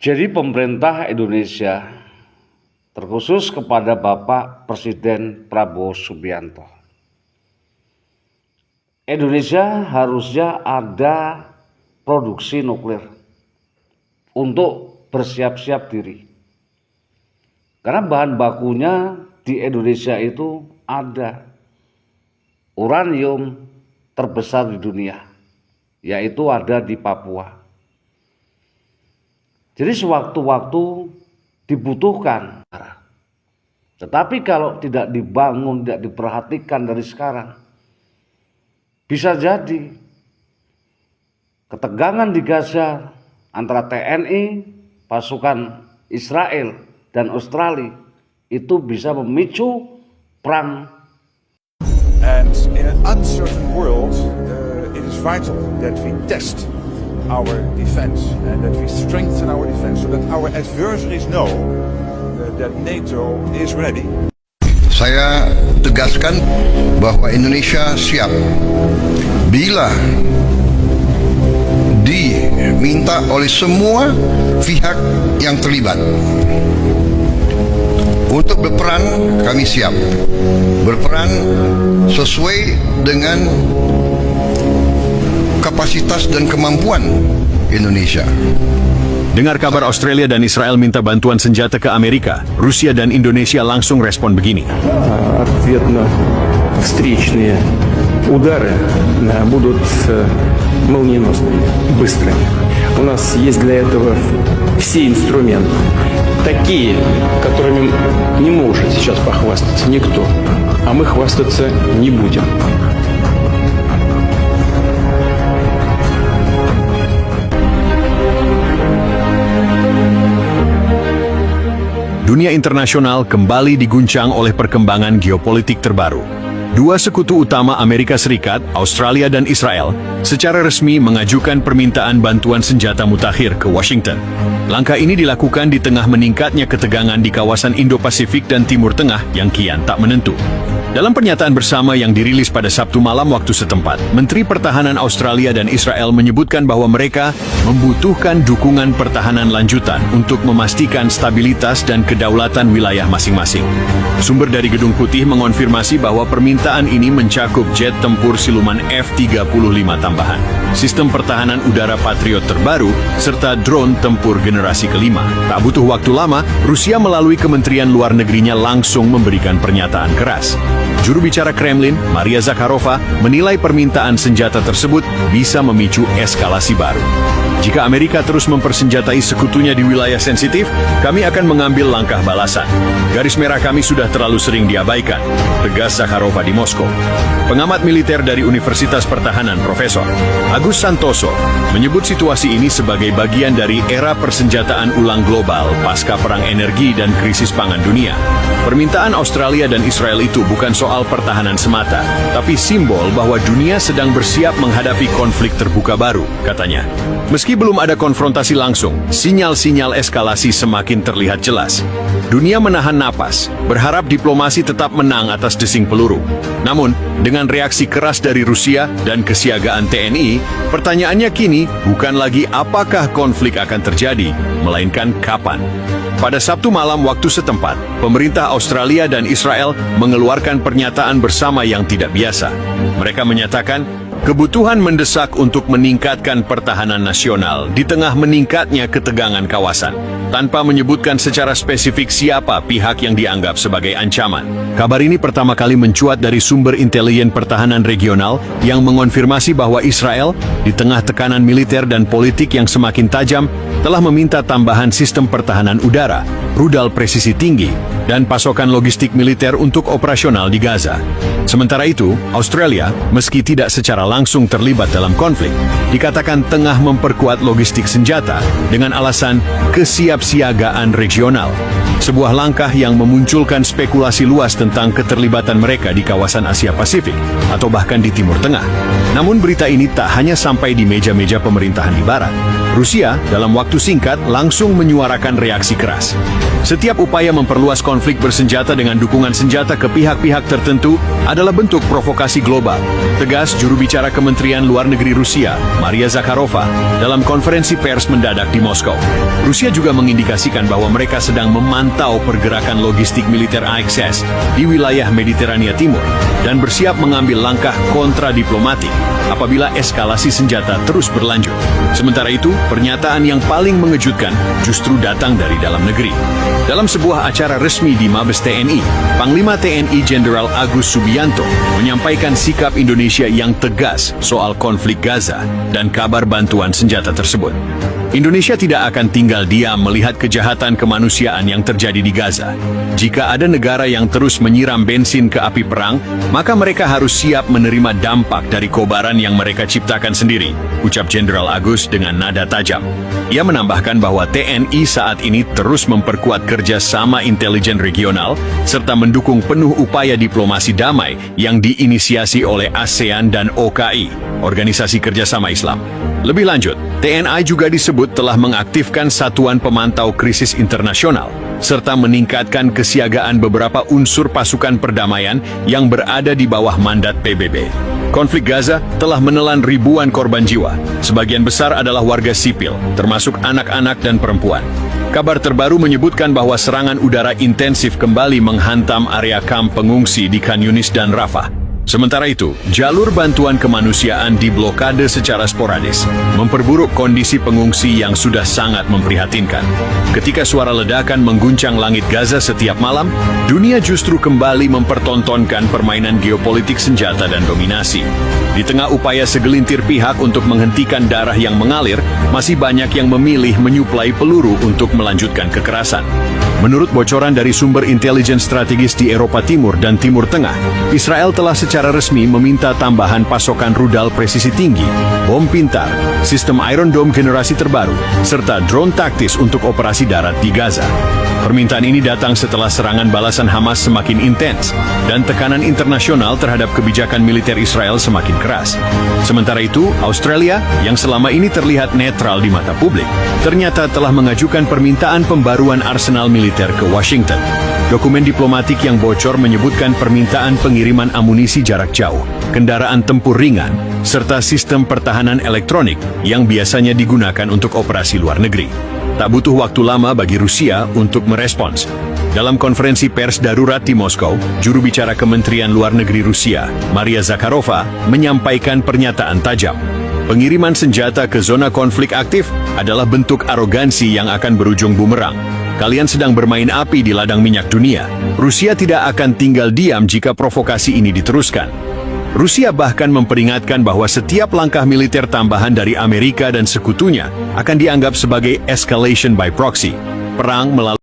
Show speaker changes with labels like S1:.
S1: Jadi pemerintah Indonesia, terkhusus kepada Bapak Presiden Prabowo Subianto, Indonesia harusnya ada produksi nuklir untuk bersiap-siap diri. Karena bahan bakunya di Indonesia itu ada uranium terbesar di dunia, yaitu ada di Papua. Jadi sewaktu-waktu dibutuhkan. Tetapi kalau tidak dibangun, tidak diperhatikan dari sekarang, bisa jadi ketegangan di Gaza antara TNI, pasukan Israel dan Australia itu bisa memicu perang.
S2: And in an uncertain world, it is vital that we test our defense and that we strengthen our defense so that our adversaries know that NATO is ready.
S3: Saya tegaskan bahwa Indonesia siap bila diminta oleh semua pihak yang terlibat untuk berperan. Kami siap berperan sesuai dengan kapasitas dan kemampuan Indonesia.
S4: Dengar kabar Australia dan Israel minta bantuan senjata ke Amerika, Rusia dan Indonesia langsung respon begini.
S5: Ответно-встречные удары будут молниеносными, быстрыми. У нас есть для этого все инструменты, такие, которыми не может сейчас похвастаться никто, а мы хвастаться не будем.
S4: Dunia internasional kembali diguncang oleh perkembangan geopolitik terbaru. Dua sekutu utama Amerika Serikat, Australia dan Israel, secara resmi mengajukan permintaan bantuan senjata mutakhir ke Washington. Langkah ini dilakukan di tengah meningkatnya ketegangan di kawasan Indo-Pasifik dan Timur Tengah yang kian tak menentu. Dalam pernyataan bersama yang dirilis pada Sabtu malam waktu setempat, Menteri Pertahanan Australia dan Israel menyebutkan bahwa mereka membutuhkan dukungan pertahanan lanjutan untuk memastikan stabilitas dan kedaulatan wilayah masing-masing. Sumber dari Gedung Putih mengonfirmasi bahwa permintaan ini mencakup jet tempur siluman F-35 tambahan, sistem pertahanan udara Patriot terbaru, serta drone tempur generasi kelima. Tak butuh waktu lama, Rusia melalui Kementerian Luar Negerinya langsung memberikan pernyataan keras. Juru bicara Kremlin, Maria Zakharova, menilai permintaan senjata tersebut bisa memicu eskalasi baru. Jika Amerika terus mempersenjatai sekutunya di wilayah sensitif, kami akan mengambil langkah balasan. Garis merah kami sudah terlalu sering diabaikan, tegas Zakharova di Moskow. Pengamat militer dari Universitas Pertahanan, Profesor Agus Santoso, menyebut situasi ini sebagai bagian dari era persenjataan ulang global pasca perang energi dan krisis pangan dunia. Permintaan Australia dan Israel itu bukan soal pertahanan semata, tapi simbol bahwa dunia sedang bersiap menghadapi konflik terbuka baru, katanya. Meski belum ada konfrontasi langsung, sinyal-sinyal eskalasi semakin terlihat jelas. Dunia menahan napas, berharap diplomasi tetap menang atas desing peluru. Namun, dengan reaksi keras dari Rusia dan kesiagaan TNI, pertanyaannya kini bukan lagi apakah konflik akan terjadi, melainkan kapan. Pada Sabtu malam waktu setempat, pemerintah Australia dan Israel mengeluarkan pernyataan bersama yang tidak biasa. Mereka menyatakan, kebutuhan mendesak untuk meningkatkan pertahanan nasional di tengah meningkatnya ketegangan kawasan, tanpa menyebutkan secara spesifik siapa pihak yang dianggap sebagai ancaman. Kabar ini pertama kali mencuat dari sumber intelijen pertahanan regional yang mengonfirmasi bahwa Israel, di tengah tekanan militer dan politik yang semakin tajam, telah meminta tambahan sistem pertahanan udara, rudal presisi tinggi, dan pasokan logistik militer untuk operasional di Gaza. Sementara itu, Australia, meski tidak secara langsung terlibat dalam konflik, dikatakan tengah memperkuat logistik senjata dengan alasan kesiapsiagaan regional. Sebuah langkah yang memunculkan spekulasi luas tentang keterlibatan mereka di kawasan Asia Pasifik atau bahkan di Timur Tengah. Namun berita ini tak hanya sampai di meja-meja pemerintahan di Barat. Rusia dalam waktu singkat langsung menyuarakan reaksi keras. Setiap upaya memperluas konflik bersenjata dengan dukungan senjata ke pihak-pihak tertentu adalah bentuk provokasi global, tegas juru bicara Kementerian Luar Negeri Rusia, Maria Zakharova, dalam konferensi pers mendadak di Moskow. Rusia juga mengindikasikan bahwa mereka sedang memantau pergerakan logistik militer AXS di wilayah Mediterania Timur dan bersiap mengambil langkah kontradiplomatik apabila eskalasi senjata terus berlanjut. Sementara itu, pernyataan yang paling mengejutkan justru datang dari dalam negeri. Dalam sebuah acara resmi di Mabes TNI, Panglima TNI Jenderal Agus Subianto menyampaikan sikap Indonesia yang tegas soal konflik Gaza dan kabar bantuan senjata tersebut. Indonesia tidak akan tinggal diam melihat kejahatan kemanusiaan yang terjadi di Gaza. Jika ada negara yang terus menyiram bensin ke api perang, maka mereka harus siap menerima dampak dari kobaran yang mereka ciptakan sendiri, ucap Jenderal Agus dengan nada tajam. Ia menambahkan bahwa TNI saat ini terus memperkuat kerjasama intelijen regional serta mendukung penuh upaya diplomasi damai yang diinisiasi oleh ASEAN dan OKI, Organisasi Kerjasama Islam. Lebih lanjut, TNI juga disebut telah mengaktifkan Satuan Pemantau Krisis Internasional serta meningkatkan kesiagaan beberapa unsur pasukan perdamaian yang berada di bawah mandat PBB. Konflik Gaza telah menelan ribuan korban jiwa. Sebagian besar adalah warga sipil, termasuk anak-anak dan perempuan. Kabar terbaru menyebutkan bahwa serangan udara intensif kembali menghantam area kamp pengungsi di Khan Yunis dan Rafah. Sementara itu, jalur bantuan kemanusiaan diblokade secara sporadis, memperburuk kondisi pengungsi yang sudah sangat memprihatinkan. Ketika suara ledakan mengguncang langit Gaza setiap malam, dunia justru kembali mempertontonkan permainan geopolitik senjata dan dominasi. Di tengah upaya segelintir pihak untuk menghentikan darah yang mengalir, masih banyak yang memilih menyuplai peluru untuk melanjutkan kekerasan. Menurut bocoran dari sumber intelijen strategis di Eropa Timur dan Timur Tengah, Israel telah secara resmi meminta tambahan pasokan rudal presisi tinggi, bom pintar, sistem Iron Dome generasi terbaru, serta drone taktis untuk operasi darat di Gaza. Permintaan ini datang setelah serangan balasan Hamas semakin intens dan tekanan internasional terhadap kebijakan militer Israel semakin keras. Sementara itu, Australia, yang selama ini terlihat netral di mata publik, ternyata telah mengajukan permintaan pembaruan arsenal militer ke Washington. Dokumen diplomatik yang bocor menyebutkan permintaan pengiriman amunisi jarak jauh, kendaraan tempur ringan, serta sistem pertahanan elektronik yang biasanya digunakan untuk operasi luar negeri. Tak butuh waktu lama bagi Rusia untuk merespons. Dalam konferensi pers darurat di Moskow, juru bicara Kementerian Luar Negeri Rusia, Maria Zakharova, menyampaikan pernyataan tajam. Pengiriman senjata ke zona konflik aktif adalah bentuk arogansi yang akan berujung bumerang. Kalian sedang bermain api di ladang minyak dunia. Rusia tidak akan tinggal diam jika provokasi ini diteruskan. Rusia bahkan memperingatkan bahwa setiap langkah militer tambahan dari Amerika dan sekutunya akan dianggap sebagai escalation by proxy, perang melalui